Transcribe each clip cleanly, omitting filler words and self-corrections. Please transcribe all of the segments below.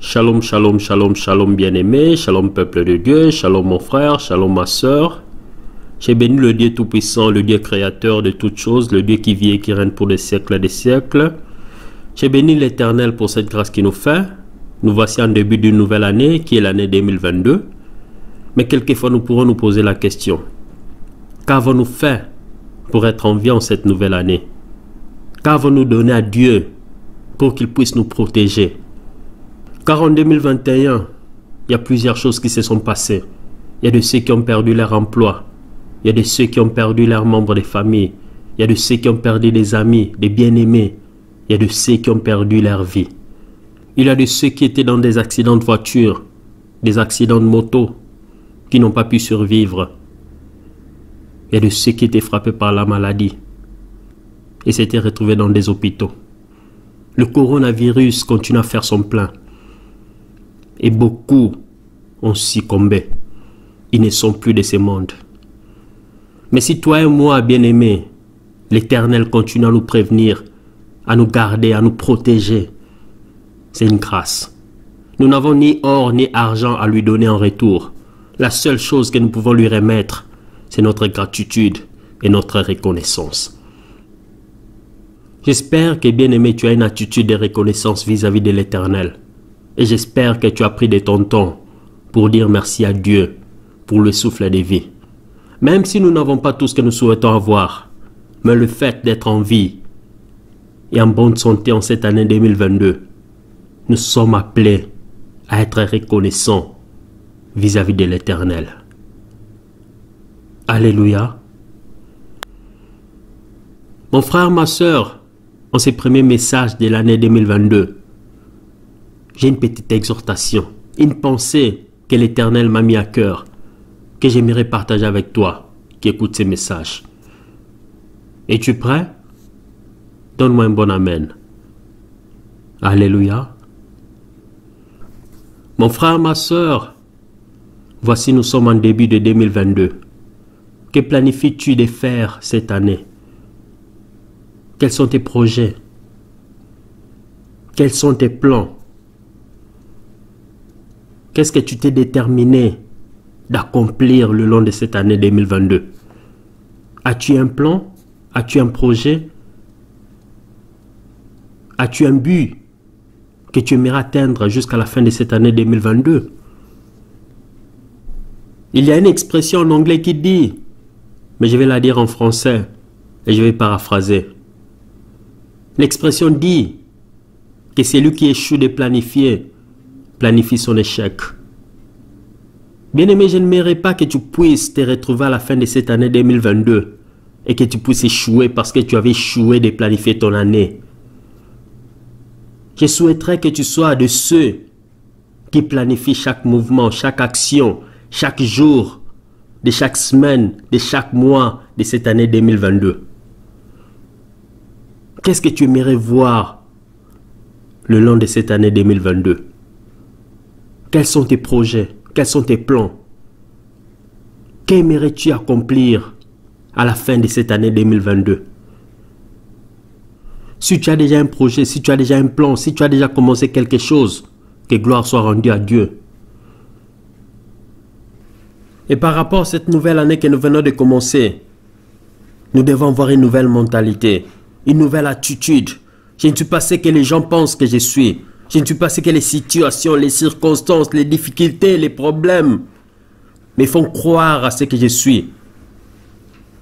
Shalom, shalom, shalom, shalom bien-aimé, shalom peuple de Dieu, shalom mon frère, shalom ma soeur. J'ai béni le Dieu Tout-Puissant, le Dieu créateur de toutes choses, le Dieu qui vit et qui règne pour des siècles et des siècles. J'ai béni l'Éternel pour cette grâce qu'il nous fait. Nous voici en début d'une nouvelle année, qui est l'année 2022. Mais quelquefois nous pourrons nous poser la question, qu'avons-nous fait pour être en vie en cette nouvelle année? Qu'avons-nous donné à Dieu pour qu'il puisse nous protéger? Car en 2021, il y a plusieurs choses qui se sont passées. Il y a de ceux qui ont perdu leur emploi. Il y a de ceux qui ont perdu leurs membres de famille. Il y a de ceux qui ont perdu des amis, des bien-aimés. Il y a de ceux qui ont perdu leur vie. Il y a de ceux qui étaient dans des accidents de voiture, des accidents de moto, qui n'ont pas pu survivre. Il y a de ceux qui étaient frappés par la maladie et s'étaient retrouvés dans des hôpitaux. Le coronavirus continue à faire son plein. Et beaucoup ont succombé. Ils ne sont plus de ce monde. Mais si toi et moi, bien-aimés, l'Éternel continue à nous prévenir, à nous garder, à nous protéger, c'est une grâce. Nous n'avons ni or ni argent à lui donner en retour. La seule chose que nous pouvons lui remettre, c'est notre gratitude et notre reconnaissance. J'espère que, bien-aimé, tu as une attitude de reconnaissance vis-à-vis de l'Éternel. Et j'espère que tu as pris de ton temps pour dire merci à Dieu pour le souffle de vie. Même si nous n'avons pas tout ce que nous souhaitons avoir, mais le fait d'être en vie et en bonne santé en cette année 2022, nous sommes appelés à être reconnaissants vis-à-vis de l'Éternel. Alléluia. Mon frère, ma soeur, en ces premiers messages de l'année 2022, j'ai une petite exhortation, une pensée que l'Éternel m'a mis à cœur, que j'aimerais partager avec toi qui écoute ces messages. Es-tu prêt? Donne-moi un bon amen. Alléluia. Mon frère, ma soeur, voici nous sommes en début de 2022. Que planifies-tu de faire cette année? Quels sont tes projets? Quels sont tes plans? Qu'est-ce que tu t'es déterminé d'accomplir le long de cette année 2022? As-tu un plan? As-tu un projet? As-tu un but que tu aimerais atteindre jusqu'à la fin de cette année 2022? Il y a une expression en anglais qui dit, mais je vais la dire en français et je vais paraphraser. L'expression dit que celui qui échoue de planifier, planifie son échec. Bien-aimé, je n'aimerais pas que tu puisses te retrouver à la fin de cette année 2022 et que tu puisses échouer parce que tu avais échoué de planifier ton année. Je souhaiterais que tu sois de ceux qui planifient chaque mouvement, chaque action, chaque jour, de chaque semaine, de chaque mois de cette année 2022. Qu'est-ce que tu aimerais voir le long de cette année 2022? Quels sont tes projets? Quels sont tes plans? Qu'aimerais-tu accomplir à la fin de cette année 2022? Si tu as déjà un projet, si tu as déjà un plan, si tu as déjà commencé quelque chose, que gloire soit rendue à Dieu. Et par rapport à cette nouvelle année que nous venons de commencer, nous devons avoir une nouvelle mentalité, une nouvelle attitude. Je ne suis pas ce que les gens pensent que je suis. Je ne suis pas ce que les situations, les circonstances, les difficultés, les problèmes me font croire à ce que je suis.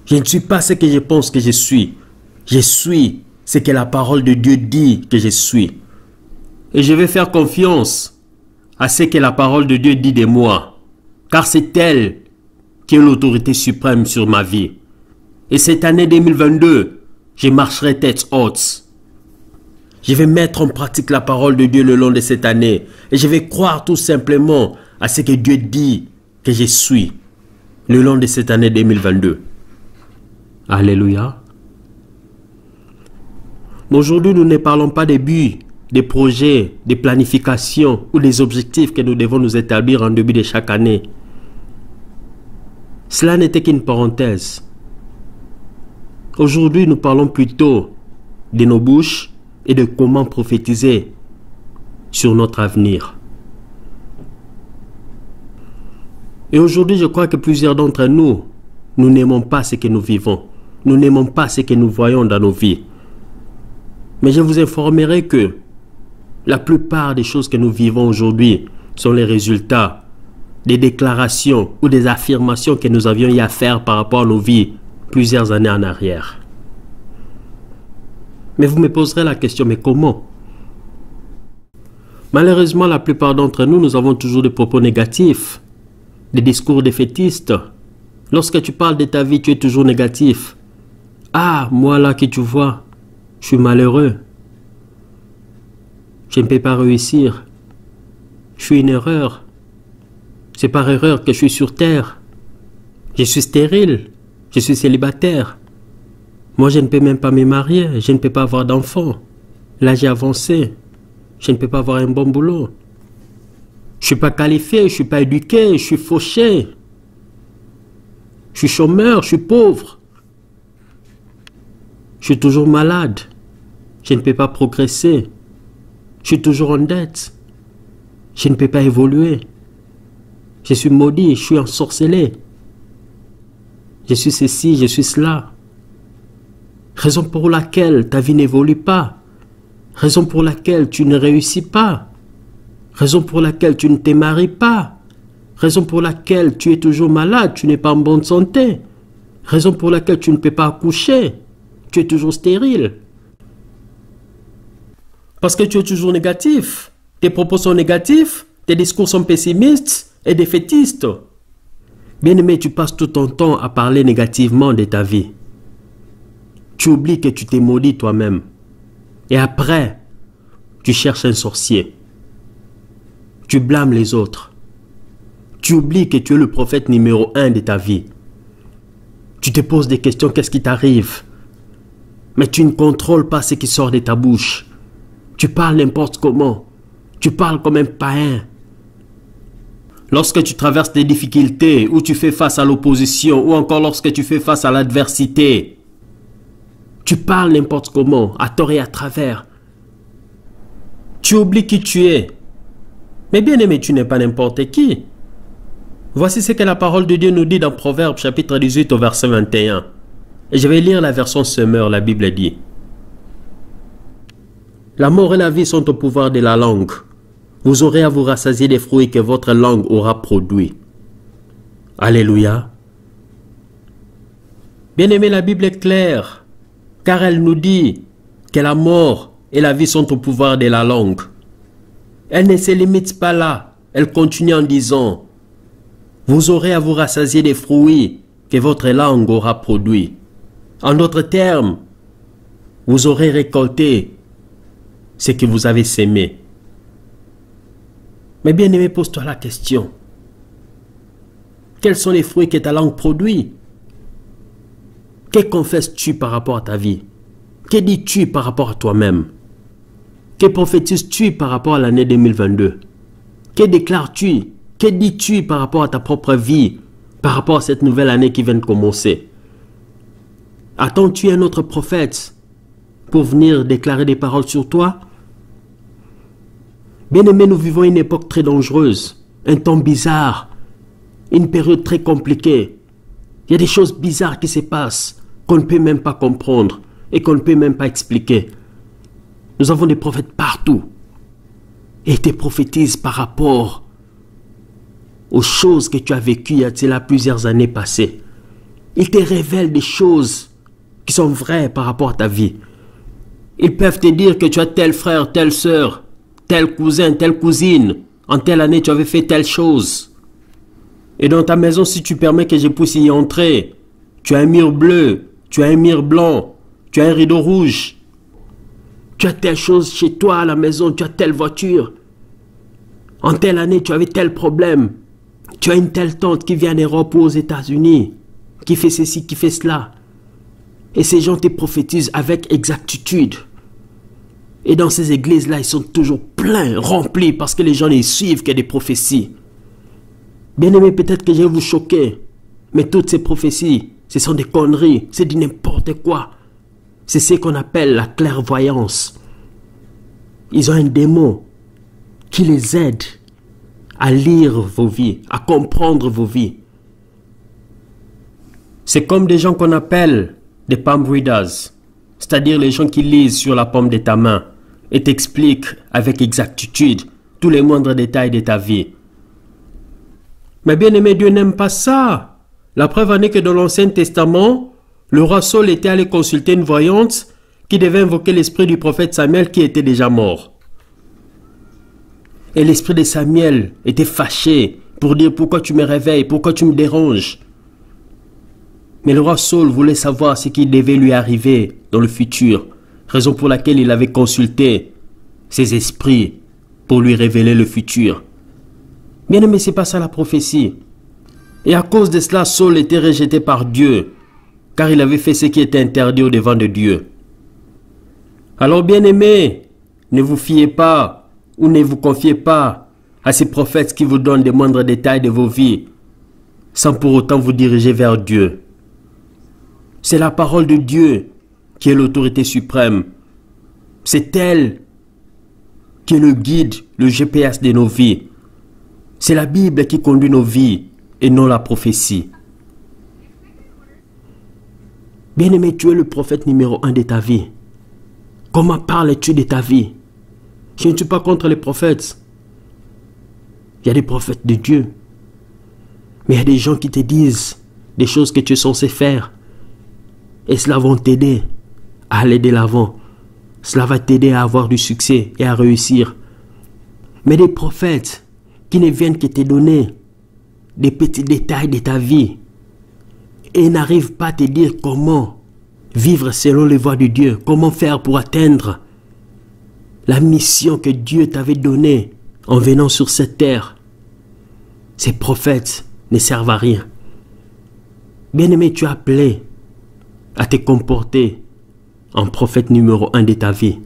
Je ne suis pas ce que je pense que je suis. Je suis ce que la parole de Dieu dit que je suis. Et je vais faire confiance à ce que la parole de Dieu dit de moi. Car c'est elle qui est l'autorité suprême sur ma vie. Et cette année 2022, je marcherai tête haute. Je vais mettre en pratique la parole de Dieu le long de cette année. Et je vais croire tout simplement à ce que Dieu dit que je suis le long de cette année 2022. Alléluia. Mais aujourd'hui, nous ne parlons pas des buts, des projets, des planifications ou des objectifs que nous devons nous établir en début de chaque année. Cela n'était qu'une parenthèse. Aujourd'hui, nous parlons plutôt de nos bouches et de comment prophétiser sur notre avenir. Et aujourd'hui, je crois que plusieurs d'entre nous, nous n'aimons pas ce que nous vivons. Nous n'aimons pas ce que nous voyons dans nos vies. Mais je vous informerai que la plupart des choses que nous vivons aujourd'hui sont les résultats des déclarations ou des affirmations que nous avions eu à faire par rapport à nos vies plusieurs années en arrière. Mais vous me poserez la question, mais comment? Malheureusement, la plupart d'entre nous, nous avons toujours des propos négatifs, des discours défaitistes. Lorsque tu parles de ta vie, tu es toujours négatif. Ah, moi là que tu vois, je suis malheureux. Je ne peux pas réussir. Je suis une erreur. C'est par erreur que je suis sur terre. Je suis stérile. Je suis célibataire. Moi, je ne peux même pas me marier. Je ne peux pas avoir d'enfant. Là, j'ai avancé. Je ne peux pas avoir un bon boulot. Je ne suis pas qualifié, je ne suis pas éduqué, je suis fauché. Je suis chômeur, je suis pauvre. Je suis toujours malade. Je ne peux pas progresser. Je suis toujours en dette. Je ne peux pas évoluer. Je suis maudit, je suis ensorcelé. Je suis ceci, je suis cela. Raison pour laquelle ta vie n'évolue pas. Raison pour laquelle tu ne réussis pas. Raison pour laquelle tu ne te maries pas. Raison pour laquelle tu es toujours malade, tu n'es pas en bonne santé. Raison pour laquelle tu ne peux pas accoucher. Tu es toujours stérile. Parce que tu es toujours négatif. Tes propos sont négatifs, tes discours sont pessimistes et défaitistes. Bien-aimé, tu passes tout ton temps à parler négativement de ta vie. Tu oublies que tu t'es maudit toi-même. Et après, tu cherches un sorcier. Tu blâmes les autres. Tu oublies que tu es le prophète numéro 1 de ta vie. Tu te poses des questions, qu'est-ce qui t'arrive? Mais tu ne contrôles pas ce qui sort de ta bouche. Tu parles n'importe comment. Tu parles comme un païen. Lorsque tu traverses des difficultés, ou tu fais face à l'opposition, ou encore lorsque tu fais face à l'adversité, tu parles n'importe comment, à tort et à travers. Tu oublies qui tu es. Mais bien aimé, tu n'es pas n'importe qui. Voici ce que la parole de Dieu nous dit dans Proverbes chapitre 18 au verset 21. Et je vais lire la version Semeur, la Bible dit. La mort et la vie sont au pouvoir de la langue. Vous aurez à vous rassasier des fruits que votre langue aura produits. Alléluia. Bien aimé, la Bible est claire, car elle nous dit que la mort et la vie sont au pouvoir de la langue. Elle ne se limite pas là. Elle continue en disant, vous aurez à vous rassasier des fruits que votre langue aura produits. En d'autres termes, vous aurez récolté ce que vous avez sémé. Mais bien aimé, pose-toi la question. Quels sont les fruits que ta langue produit? Que confesses-tu par rapport à ta vie? Que dis-tu par rapport à toi-même? Que prophétises-tu par rapport à l'année 2022? Que déclares-tu? Que dis-tu par rapport à ta propre vie? Par rapport à cette nouvelle année qui vient de commencer? Attends-tu un autre prophète pour venir déclarer des paroles sur toi? Bien-aimés, nous vivons une époque très dangereuse, un temps bizarre, une période très compliquée. Il y a des choses bizarres qui se passent qu'on ne peut même pas comprendre et qu'on ne peut même pas expliquer. Nous avons des prophètes partout et ils te prophétisent par rapport aux choses que tu as vécues il y a de cela plusieurs années passées. Ils te révèlent des choses qui sont vraies par rapport à ta vie. Ils peuvent te dire que tu as tel frère, telle sœur, tel cousin, telle cousine. En telle année, tu avais fait telle chose. Et dans ta maison, si tu permets que je puisse y entrer, tu as un mur bleu, tu as un mur blanc, tu as un rideau rouge. Tu as telle chose chez toi à la maison, tu as telle voiture. En telle année, tu avais tel problème. Tu as une telle tante qui vient en Europe ou aux États-Unis, qui fait ceci, qui fait cela. Et ces gens te prophétisent avec exactitude. Et dans ces églises-là, ils sont toujours pleins, remplis, parce que les gens ne suivent que des prophéties. Bien-aimés, peut-être que je vais vous choquer, mais toutes ces prophéties, ce sont des conneries, c'est du n'importe quoi. C'est ce qu'on appelle la clairvoyance. Ils ont un démon qui les aide à lire vos vies, à comprendre vos vies. C'est comme des gens qu'on appelle des palm readers, c'est-à-dire les gens qui lisent sur la paume de ta main et t'expliquent avec exactitude tous les moindres détails de ta vie. Mais bien aimé, Dieu n'aime pas ça. La preuve en est que dans l'Ancien Testament, le roi Saul était allé consulter une voyante qui devait invoquer l'esprit du prophète Samuel qui était déjà mort. Et l'esprit de Samuel était fâché pour dire pourquoi tu me réveilles, pourquoi tu me déranges. Mais le roi Saul voulait savoir ce qui devait lui arriver dans le futur, raison pour laquelle il avait consulté ses esprits pour lui révéler le futur. Bien aimé, c'est pas ça la prophétie. Et à cause de cela, Saul était rejeté par Dieu, car il avait fait ce qui était interdit au devant de Dieu. Alors bien aimé, ne vous fiez pas ou ne vous confiez pas à ces prophètes qui vous donnent des moindres détails de vos vies, sans pour autant vous diriger vers Dieu. C'est la parole de Dieu qui est l'autorité suprême. C'est elle qui est le guide, le GPS de nos vies. C'est la Bible qui conduit nos vies et non la prophétie. Bien-aimé, tu es le prophète numéro 1 de ta vie. Comment parles-tu de ta vie? Je ne suis pas contre les prophètes. Il y a des prophètes de Dieu. Mais il y a des gens qui te disent des choses que tu es censé faire. Et cela va t'aider à aller de l'avant. Cela va t'aider à avoir du succès et à réussir. Mais des prophètes qui ne viennent que te donner des petits détails de ta vie et n'arrivent pas à te dire comment vivre selon les voies de Dieu, comment faire pour atteindre la mission que Dieu t'avait donnée en venant sur cette terre. Ces prophètes ne servent à rien. Bien-aimé, tu es appelé à te comporter en prophète numéro 1 de ta vie.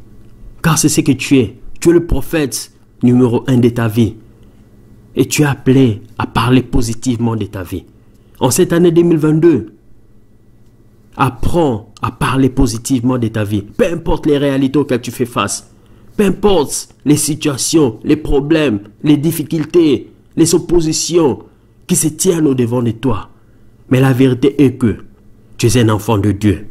Car c'est ce que tu es. Tu es le prophète numéro 1 de ta vie. Et tu es appelé à parler positivement de ta vie. En cette année 2022, apprends à parler positivement de ta vie. Peu importe les réalités auxquelles tu fais face. Peu importe les situations, les problèmes, les difficultés, les oppositions qui se tiennent au devant de toi. Mais la vérité est que tu es un enfant de Dieu.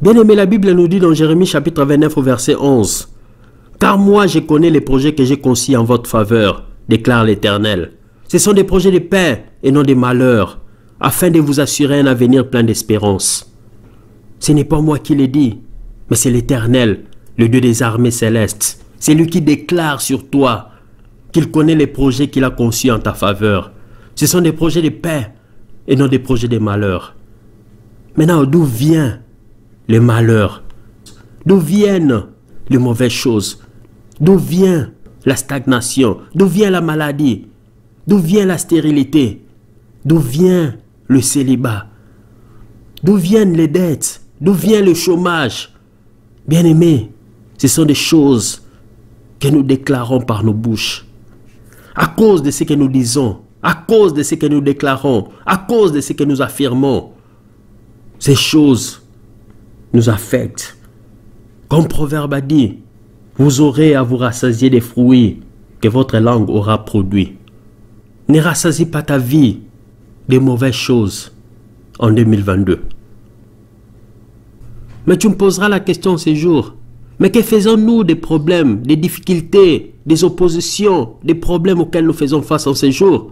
Bien-aimé, la Bible nous dit dans Jérémie chapitre 29 au verset 11. « Car moi je connais les projets que j'ai conçus en votre faveur, déclare l'Éternel. Ce sont des projets de paix et non de malheur, afin de vous assurer un avenir plein d'espérance. » Ce n'est pas moi qui l'ai dit, mais c'est l'Éternel, le Dieu des armées célestes. C'est lui qui déclare sur toi qu'il connaît les projets qu'il a conçus en ta faveur. Ce sont des projets de paix et non des projets de malheur. Maintenant, d'où vient le malheur? D'où viennent les mauvaises choses? D'où vient la stagnation? D'où vient la maladie? D'où vient la stérilité? D'où vient le célibat? D'où viennent les dettes? D'où vient le chômage? Bien-aimés, ce sont des choses que nous déclarons par nos bouches. À cause de ce que nous disons, à cause de ce que nous déclarons, à cause de ce que nous affirmons, ces choses nous affectent. Comme Proverbe a dit, vous aurez à vous rassasier des fruits que votre langue aura produits. Ne rassasie pas ta vie de mauvaises choses en 2022. Mais tu me poseras la question ces jours. Mais que faisons-nous des problèmes, des difficultés, des oppositions, des problèmes auxquels nous faisons face en ces jours?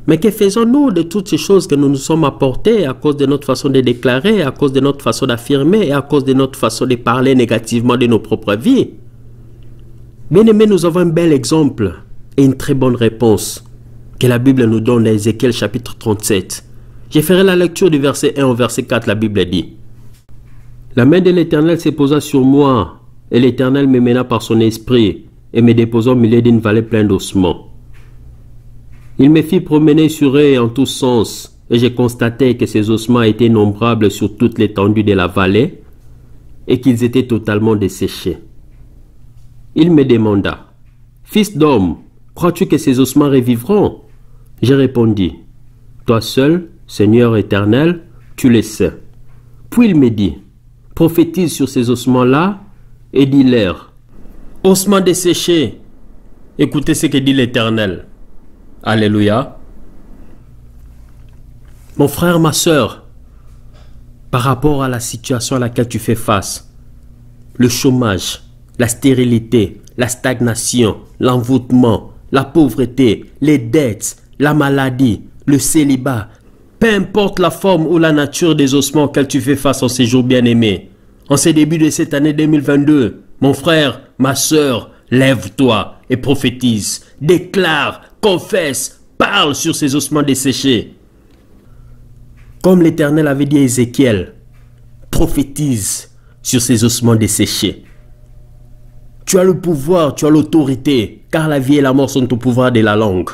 Mais que faisons-nous de toutes ces choses que nous nous sommes apportées à cause de notre façon de déclarer, à cause de notre façon d'affirmer et à cause de notre façon de parler négativement de nos propres vies? Bien aimés, nous avons un bel exemple et une très bonne réponse que la Bible nous donne dans Ézéchiel chapitre 37. Je ferai la lecture du verset 1 au verset 4, la Bible dit: « La main de l'Éternel se posa sur moi, et l'Éternel me mena par son esprit, et me déposa au milieu d'une vallée pleine d'ossements. Il me fit promener sur eux en tous sens, et j'ai constaté que ces ossements étaient innombrables sur toute l'étendue de la vallée, et qu'ils étaient totalement desséchés. Il me demanda: « Fils d'homme, crois-tu que ces ossements revivront ?» J'ai répondu: « Toi seul, Seigneur éternel, tu le sais. » Puis il me dit: « Prophétise sur ces ossements-là, et dis-leur: ossements desséchés, Écoutez ce que dit l'Éternel. Alléluia. Mon frère, ma soeur, par rapport à la situation à laquelle tu fais face, le chômage, la stérilité, la stagnation, l'envoûtement, la pauvreté, les dettes, la maladie, le célibat, peu importe la forme ou la nature des ossements auxquels tu fais face en ces jours bien-aimés, en ces débuts de cette année 2022, mon frère, ma soeur, lève-toi et prophétise, déclare, confesse, parle sur ces ossements desséchés. Comme l'Éternel avait dit à Ézéchiel, prophétise sur ces ossements desséchés. Tu as le pouvoir, tu as l'autorité, car la vie et la mort sont au pouvoir de la langue.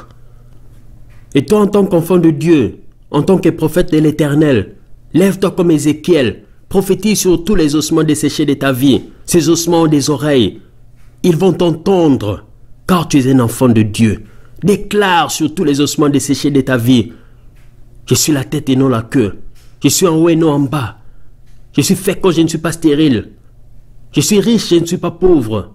Et toi, en tant qu'enfant de Dieu, en tant que prophète de l'Éternel, lève-toi comme Ézéchiel, prophétise sur tous les ossements desséchés de ta vie. Ces ossements ont des oreilles. Ils vont t'entendre, car tu es un enfant de Dieu. Déclare sur tous les ossements desséchés de ta vie. Je suis la tête et non la queue. Je suis en haut et non en bas. Je suis fécond, je ne suis pas stérile. Je suis riche, je ne suis pas pauvre.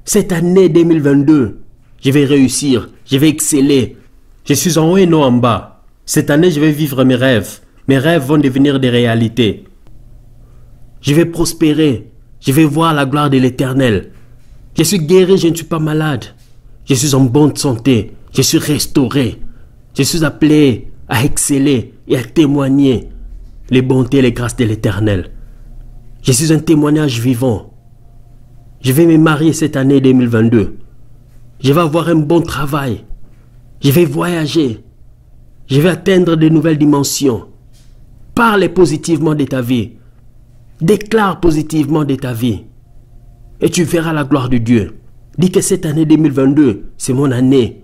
Cette année 2022, je vais réussir, je vais exceller. Je suis en haut et non en bas. Cette année, je vais vivre mes rêves. Mes rêves vont devenir des réalités. Je vais prospérer. Je vais voir la gloire de l'Éternel. Je suis guéri, je ne suis pas malade. Je suis en bonne santé. Je suis restauré. Je suis appelé à exceller et à témoigner les bontés et les grâces de l'Éternel. Je suis un témoignage vivant. Je vais me marier cette année 2022. Je vais avoir un bon travail. Je vais voyager. Je vais atteindre de nouvelles dimensions. Parle positivement de ta vie. Déclare positivement de ta vie. Et tu verras la gloire de Dieu. Dis que cette année 2022, c'est mon année.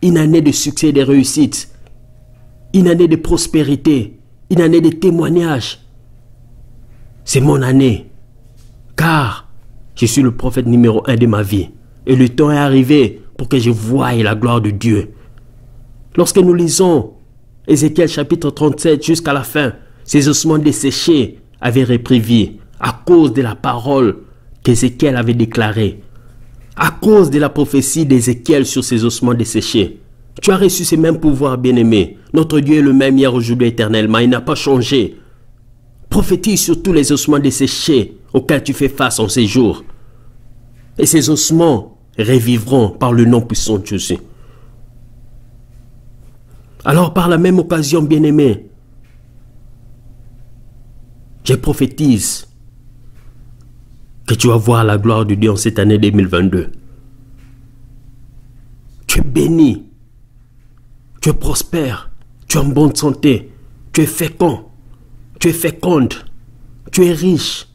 Une année de succès et de réussite. Une année de prospérité. Une année de témoignage. C'est mon année. Car je suis le prophète numéro 1 de ma vie. Et le temps est arrivé pour que je voie la gloire de Dieu. Lorsque nous lisons Ézéchiel chapitre 37 jusqu'à la fin, ces ossements desséchés avaient repris vie à cause de la parole qu'Ézéchiel avait déclarée. À cause de la prophétie d'Ézéchiel sur ces ossements desséchés. Tu as reçu ces mêmes pouvoirs, bien-aimé. Notre Dieu est le même hier, aujourd'hui, éternellement. Il n'a pas changé. Prophétise sur tous les ossements desséchés auxquels tu fais face en ces jours. Et ces ossements revivront par le nom puissant de Jésus. Alors, par la même occasion, bien-aimé, je prophétise que tu vas voir la gloire de Dieu en cette année 2022. Tu es béni, tu es prospère, tu es en bonne santé, tu es fécond, tu es féconde, tu es riche,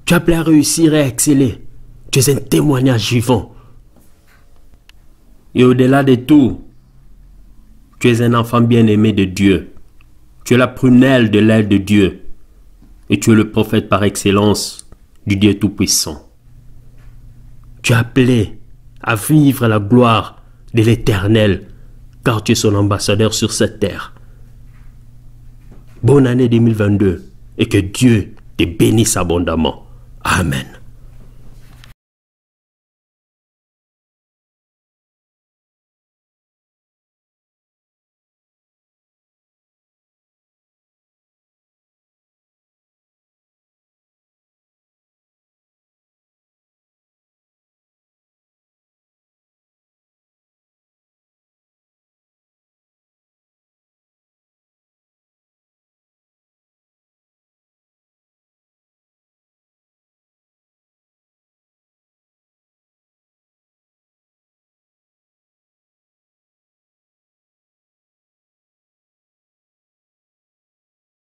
tu es appelé à réussir et à exceller. Tu es un témoignage vivant. Et au-delà de tout, tu es un enfant bien-aimé de Dieu. Tu es la prunelle de l'aile de Dieu. Et tu es le prophète par excellence du Dieu Tout-Puissant. Tu es appelé à vivre la gloire de l'Éternel, car tu es son ambassadeur sur cette terre. Bonne année 2022 et que Dieu te bénisse abondamment. Amen.